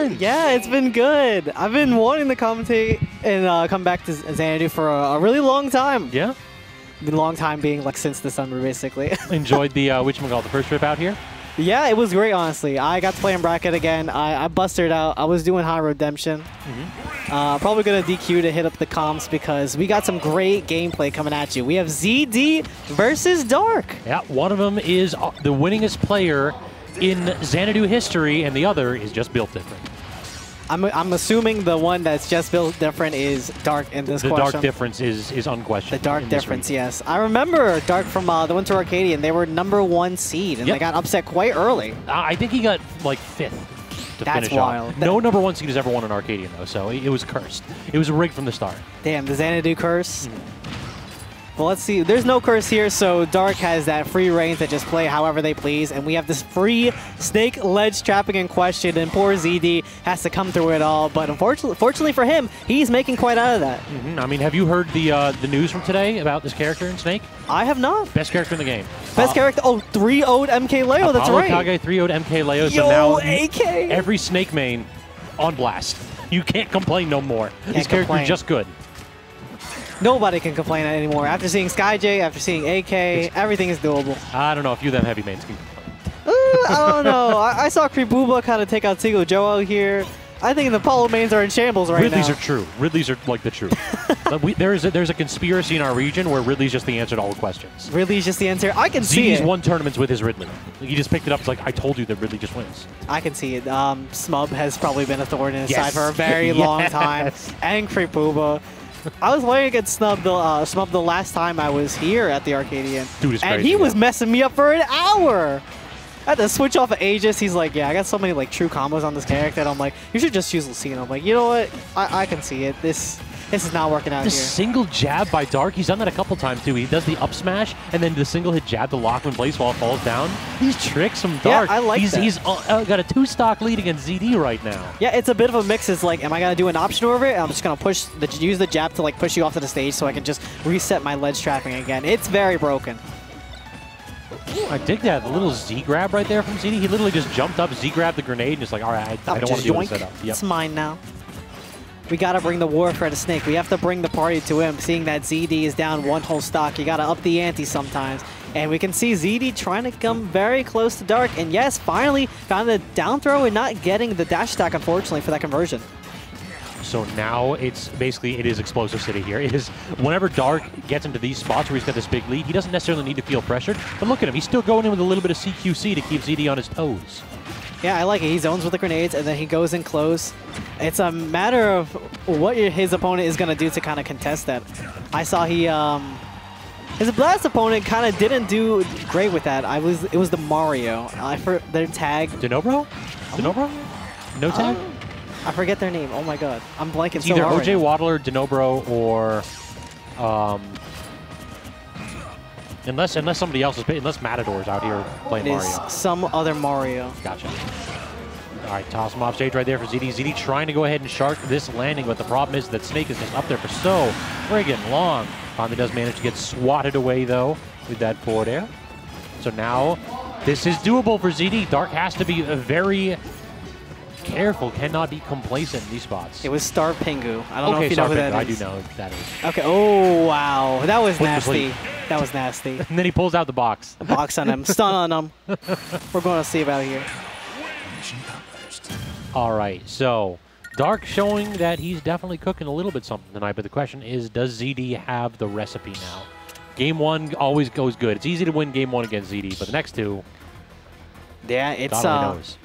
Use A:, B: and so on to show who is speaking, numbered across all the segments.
A: been?
B: Yeah, it's been good. I've been wanting to commentate and come back to Xanadu for a really long time.
A: Yeah?
B: The long time being like since December, basically.
A: Enjoyed the, the first trip out here?
B: Yeah, it was great, honestly. I got to play in bracket again. I busted out. I was doing high redemption. Probably going to DQ to hit up the comps because we got some great gameplay coming at you. We have ZD versus Dark.
A: Yeah, one of them is the winningest player in Xanadu history, and the other is just built different.
B: I'm assuming the one that's just built different is Dark in this question.
A: The Dark difference is unquestioned.
B: The Dark difference, yes. I remember Dark from the Winter Arcadian. They were #1 seed, and they got upset quite early.
A: I think he got like 5th to
B: That's
A: finish
B: wild.
A: off. No #1 seed has ever won an Arcadian, though, so it was cursed. It was rigged from the start.
B: Damn, the Xanadu curse. Well, let's see. There's no curse here, so Dark has that free reign to just play however they please, and we have this free snake ledge trapping in question, and poor ZD has to come through it all. But fortunately for him, he's making quite out of that.
A: I mean, have you heard the news from today about this character in Snake?
B: I have not.
A: Best character in the game.
B: Best character? Oh, 3-0'd MK Leo, that's right.
A: Kage 3-0'd MK Leo, so
B: Yo,
A: now
B: AK!
A: every Snake main on blast. You can't complain no more. This character is just good.
B: Nobody can complain anymore. After seeing SkyJ, after seeing AK, everything is doable.
A: I don't know if you them heavy mains can complain.
B: I don't know. I saw Creebuba kind of take out Tigo Joe out here. I think the Apollo mains are in shambles right
A: Ridleys
B: now.
A: are true. Ridleys are like the truth. There's a conspiracy in our region where Ridley's just the answer to all questions.
B: Ridley's just the answer. I can see it.
A: ZD's won tournaments with his Ridley. He just picked it up. It's like, I told you that Ridley just wins.
B: I can see it. Smub has probably been a thorn in his side for a very long time. And Creebuba. I was playing against Smub the last time I was here at the Arcadian.
A: Dude is crazy.
B: And he was messing me up for an hour. I had to switch off of Aegis. He's like, yeah, I got so many like true combos on this character. And I'm like, you should just use Lucina. I'm like, you know what? I can see it. This is not working out here.
A: The single jab by Dark, he's done that a couple times too. He does the up smash and then the single hit jab to lock him in place while it falls down. These tricks from Dark.
B: Yeah, I like that.
A: He's got a 2-stock lead against ZD right now.
B: Yeah, it's a bit of a mix. It's like, am I gonna do an option over it? I'm just gonna use the jab to like push you off to the stage so I can just reset my ledge trapping again. It's very broken.
A: Ooh, I dig that. The little Z grab right there from ZD. He literally just jumped up, Z grabbed the grenade, and just like, all right, I don't want to do this setup. Yep.
B: It's mine now. We gotta bring the warfare to Snake. We have to bring the party to him. Seeing that ZD is down 1 whole stock, you gotta up the ante sometimes. And we can see ZD trying to come very close to Dark. And yes, finally found the down throw and not getting the dash attack, unfortunately, for that conversion.
A: So now it's basically, it is Explosive City here. It is, whenever Dark gets into these spots where he's got this big lead, he doesn't necessarily need to feel pressured. But look at him, he's still going in with a little bit of CQC to keep ZD on his toes.
B: Yeah, I like it. He zones with the grenades, and then he goes in close. It's a matter of what his opponent is going to do to kind of contest that. I saw his blast opponent kind of didn't do great with that. It was the Mario. Their tag.
A: Denobro? Denobro? No tag?
B: I forget their name. Oh my god. I'm blanking
A: it's
B: so
A: either
B: hard.
A: OJ Waddler, Denobro, or unless somebody else is, unless Matador's out here playing Mario.
B: It is some other Mario.
A: Gotcha. All right, toss him off stage right there for ZD. ZD trying to go ahead and shark this landing, but the problem is that Snake is just up there for so friggin' long. Finally does manage to get swatted away, though, with that forward air. So now this is doable for ZD. Dark has to be very careful, cannot be complacent in these spots.
B: It was Star Pingu. I don't know if you know who that is.
A: I do know who that is.
B: Okay, oh wow. That was nasty. That was nasty.
A: And then he pulls out the box.
B: The box on him, stun on him. We're going to see about here.
A: All right, so Dark showing that he's definitely cooking a little bit something tonight, but the question is, does ZD have the recipe now? Game 1 always goes good. It's easy to win Game 1 against ZD, but the next 2,
B: yeah, it's
A: knows.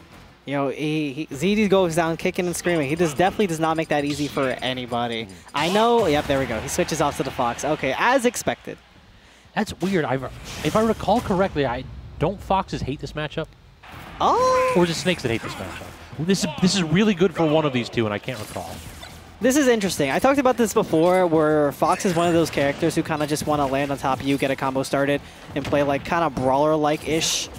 B: You know, ZD goes down kicking and screaming. He definitely does not make that easy for anybody. I know. Yep, there we go. He switches off to the Fox. Okay, as expected.
A: That's weird. If I recall correctly, don't Foxes hate this matchup?
B: Oh.
A: Or is it Snakes that hate this matchup? This is really good for one of these two, and I can't recall.
B: This is interesting. I talked about this before, where Fox is one of those characters who kind of just want to land on top of you, get a combo started, and play like kind of brawler-like-ish.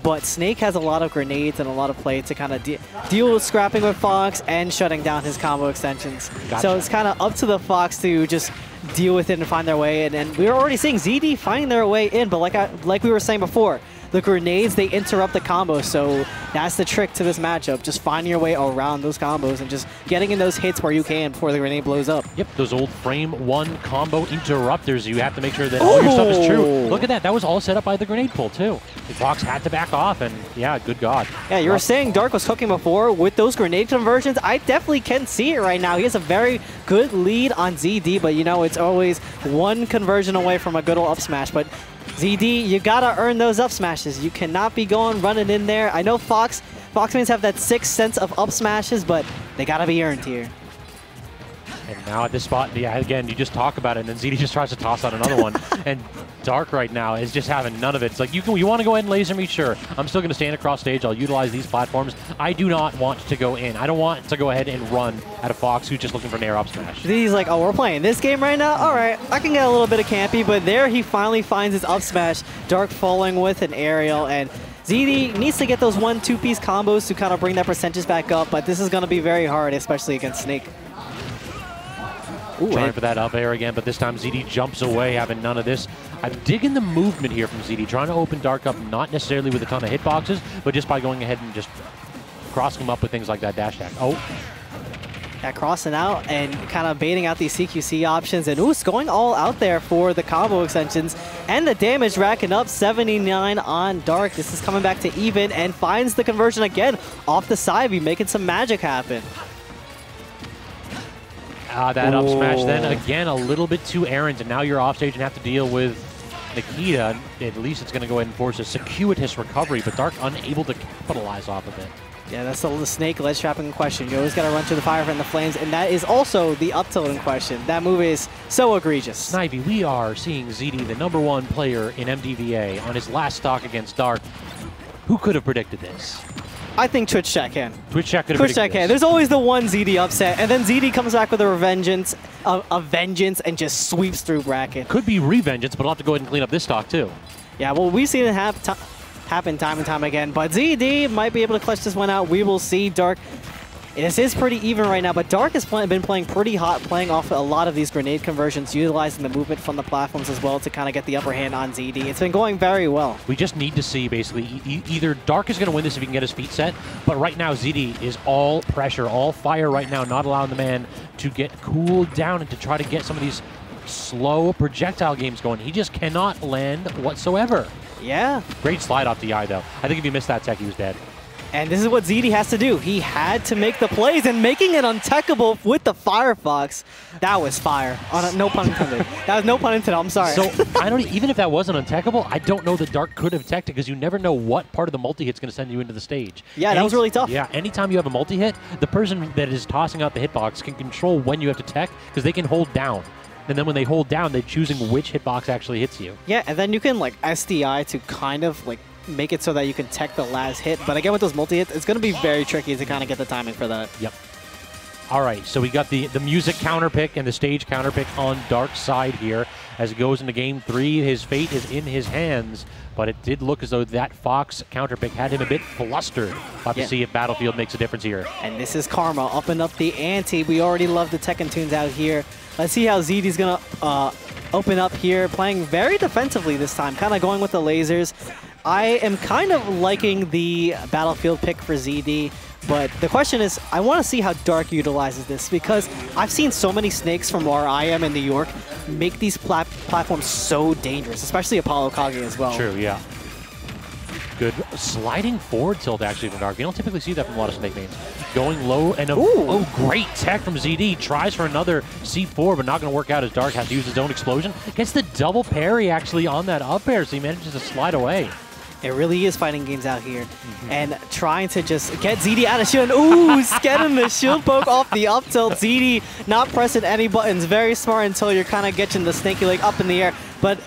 B: But Snake has a lot of grenades and a lot of play to kind of deal with scrapping with Fox and shutting down his combo extensions. Gotcha. So it's kind of up to the Fox to just deal with it and find their way in. And we were already seeing ZD finding their way in, but like we were saying before, the grenades, they interrupt the combo. So that's the trick to this matchup. Just finding your way around those combos and just getting in those hits where you can before the grenade blows up.
A: Yep, those old frame one combo interrupters. You have to make sure that all your stuff is true. Look at that. That was all set up by the grenade pull, too. The Fox had to back off, and yeah, good God.
B: Yeah, you were saying Dark was cooking before with those grenade conversions. I definitely can see it right now. He has a very good lead on ZD, but you know, it's always one conversion away from a good old up smash. But ZD, you gotta earn those up smashes. You cannot be running in there. I know Foxmans have that sixth sense of up smashes, but they gotta be earned here.
A: And now at this spot, yeah, again, you just talk about it, and then ZD just tries to toss out another one. And Dark right now is just having none of it. It's like, you want to go ahead and laser me? Sure. I'm still going to stand across stage. I'll utilize these platforms. I do not want to go in. I don't want to go ahead and run at a Fox who's just looking for an air up smash.
B: He's like, oh, we're playing this game right now? All right, I can get a little bit of campy, but there he finally finds his up smash. Dark falling with an aerial, and ZD needs to get those 1-2-piece combos to kind of bring that percentage back up, but this is going to be very hard, especially against Snake.
A: Ooh, trying for that up air again, but this time ZD jumps away, having none of this. I'm digging the movement here from ZD, trying to open Dark up, not necessarily with a ton of hitboxes, but just by going ahead and just crossing him up with things like that dash attack. Oh.
B: Yeah, crossing out and kind of baiting out these CQC options. And Oos going all out there for the combo extensions. And the damage racking up 79 on Dark. This is coming back to even and finds the conversion again off the side. Be making some magic happen.
A: That up smash then, again, a little bit too errant, and now you're off stage and have to deal with Nikita. At least it's going to go ahead and force a circuitous recovery, but Dark unable to capitalize off of it.
B: Yeah, that's the Snake ledge trapping in question. You always got to run through the fire and the flames, and that is also the up tilt in question. That move is so egregious.
A: Snivy, we are seeing ZD, the #1 player in MDVA, on his last stock against Dark. Who could have predicted this?
B: I think Twitch chat can.
A: Twitch chat could have predicted
B: Twitch chat can. There's always the one ZD upset, and then ZD comes back with a vengeance and just sweeps through bracket.
A: Could be revengeance, but I'll have to go ahead and clean up this stock too.
B: Yeah, well, we've seen it happen time and time again, but ZD might be able to clutch this one out. We will see. Dark, this is pretty even right now, but Dark has been playing pretty hot, playing off a lot of these grenade conversions, utilizing the movement from the platforms as well to kind of get the upper hand on ZD. It's been going very well.
A: We just need to see, basically, either Dark is going to win this if he can get his feet set, but right now ZD is all pressure, all fire right now, not allowing the man to get cooled down and to try to get some of these slow projectile games going. He just cannot land whatsoever.
B: Yeah.
A: Great slide off the eye, though. I think if he missed that tech, he was dead.
B: And this is what ZD has to do. He had to make the plays, and making it untechable with the Firefox, that was fire. No pun intended. That was no pun intended. I'm sorry.
A: So I don't. Even if that wasn't untechable, I don't know that Dark could have teched it because you never know what part of the multi-hit's going to send you into the stage.
B: Yeah, that was really tough.
A: Yeah, anytime you have a multi-hit, the person that is tossing out the hitbox can control when you have to tech because they can hold down. And then when they hold down, they're choosing which hitbox actually hits you.
B: Yeah, and then you can like SDI to kind of like make it so that you can tech the last hit. But again, with those multi-hits, it's going to be very tricky to kind of get the timing for that.
A: Yep. All right, so we got the music counter pick and the stage counter pick on Dark's side here. As it goes into game 3, his fate is in his hands, but it did look as though that Fox counter pick had him a bit flustered. We'll have to see if Battlefield makes a difference here.
B: And this is Karma, upping up the ante. We already love the Tekken tunes out here. Let's see how ZD's going to open up here, playing very defensively this time, kind of going with the lasers. I am kind of liking the Battlefield pick for ZD, but the question is, I want to see how Dark utilizes this, because I've seen so many Snakes from where I am in New York make these platforms so dangerous, especially Apollo Kage as well.
A: True, yeah. Good sliding forward tilt actually from Dark. You don't typically see that from a lot of Snake mains. Going low and great tech from ZD. Tries for another C4, but not going to work out as Dark has to use his own explosion. Gets the double parry actually on that up air, so he manages to slide away.
B: It really is fighting games out here. And trying to just get ZD out of shield. Ooh, getting the shield poke off the up tilt. ZD not pressing any buttons. Very smart until you're kind of getting the snaky leg up in the air. But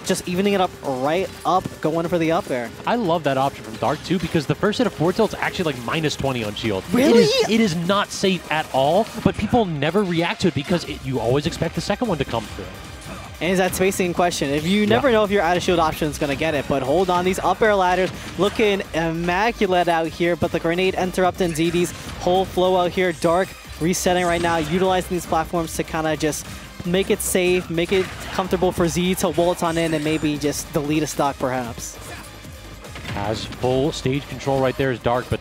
B: just evening it up right up, going for the up air.
A: I love that option from Dark too, because the first hit of forward tilt is actually like -20 on shield.
B: Really?
A: It is not safe at all, but people never react to it because you always expect the second one to come through.
B: And is that spacing in question? If you never know if your out of shield option is going to get it, but hold on, these up air ladders looking immaculate out here, but the grenade interrupting ZD's whole flow out here. Dark resetting right now, utilizing these platforms to kind of just make it safe, make it comfortable for Z to waltz on in and maybe just delete a stock perhaps.
A: Has full stage control right there is Dark, but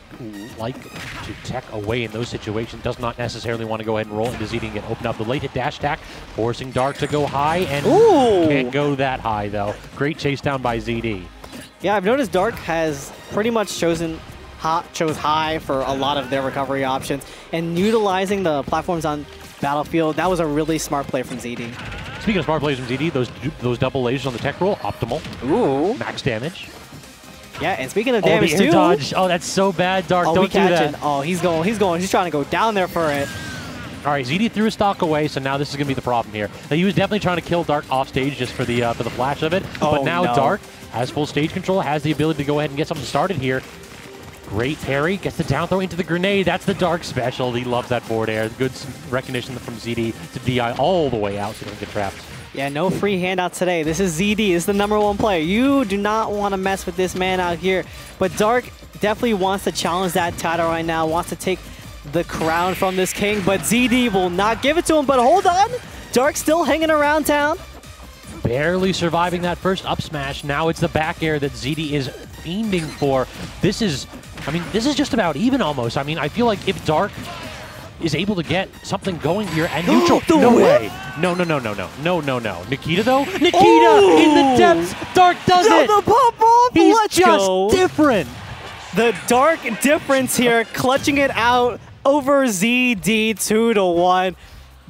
A: like to tech away in those situations. Does not necessarily want to go ahead and roll into ZD and get open up. The late hit dash attack, forcing Dark to go high, and can't go that high though. Great chase down by ZD.
B: Yeah, I've noticed Dark has pretty much chose high for a lot of their recovery options, and utilizing the platforms on Battlefield, that was a really smart play from ZD.
A: Speaking of smart plays from ZD, those double lasers on the tech roll, optimal.
B: Ooh.
A: Max damage.
B: Yeah, and speaking of damage
A: the air
B: too.
A: Dodge. Oh, that's so bad, Dark. Don't do that.
B: Oh, he's trying to go down there for it.
A: All right, ZD threw his stock away, so now this is going to be the problem here. Now, he was definitely trying to kill Dark off stage just for the flash of it, but now Dark has full stage control, has the ability to go ahead and get something started here. Great parry, gets the down throw into the grenade. That's the Dark special. He loves that forward air. Good recognition from ZD to DI all the way out so he doesn't get trapped.
B: Yeah, no free handout today. This is ZD. This is the #1 player. You do not want to mess with this man out here. But Dark definitely wants to challenge that title right now, wants to take the crown from this king, but ZD will not give it to him. But hold on, Dark still hanging around town.
A: Barely surviving that first up smash. Now it's the back air that ZD is fiending for. This is just about even almost. I mean, I feel like if Dark is able to get something going here and neutral. No way. No. Nikita though? Nikita in the depths. Dark does it.
B: The pop off.
A: He's
B: Let's
A: just
B: go.
A: different.
B: The Dark difference here, clutching it out over ZD 2-1.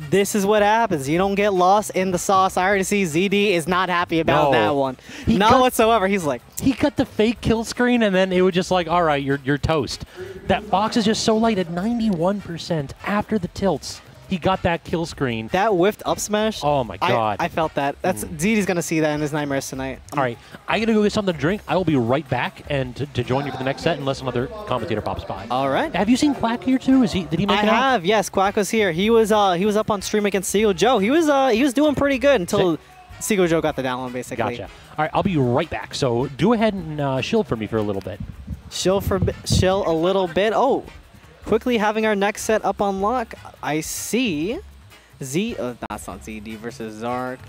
B: This is what happens. You don't get lost in the sauce. I already see ZD is not happy about that one. Not whatsoever. He's like,
A: he got the fake kill screen, and then it was just like, all right, you're toast. That Fox is just so light at 91% after the tilts. He got that kill screen.
B: That whiffed up smash.
A: Oh my god.
B: I felt that. That's ZD's gonna see that in his nightmares tonight.
A: All right, I gotta go get something to drink. I will be right back and to join you for the next set unless another commentator pops by.
B: All right.
A: Have you seen Quack here too? Did he make it out?
B: I have. Yes, Quack was here. He was up on stream against Seagull Joe. He was doing pretty good until Seagull Joe got the down one basically.
A: Gotcha. All right, I'll be right back. So do ahead and shield for me for a little bit.
B: Shill a little bit. Oh, quickly having our next set up on lock. I see. That's not ZD versus Zark.